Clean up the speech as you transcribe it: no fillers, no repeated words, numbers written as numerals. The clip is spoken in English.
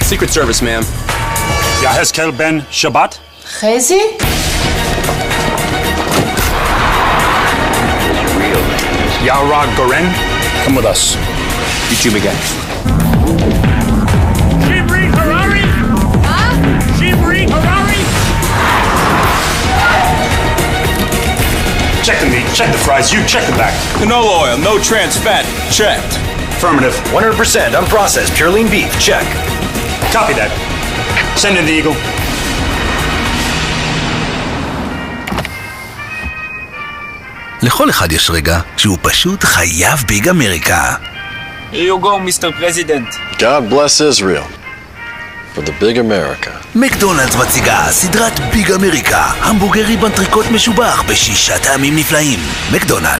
Secret Service, ma'am. Yahezkel Ben Shabbat. חזי? Yara Goren. Come with us. You two again. Shimri Harari? Huh? Shimri Harari? Check the meat, check the fries, you check the back. Canola oil, no trans fat. Checked. Affirmative. 100% unprocessed pure lean beef. Check. Copy that. Send in the Eagle. לכל אחד יש רגע שהוא פשוט חייב ביג אמריקה. Here you go, Mr. President. God bless Israel for the big America. מקדונלדס מציגה סדרת ביג אמריקה, המבורגרי בנטריקוט משובח ב6 טעמים נפלאים. מקדונלדס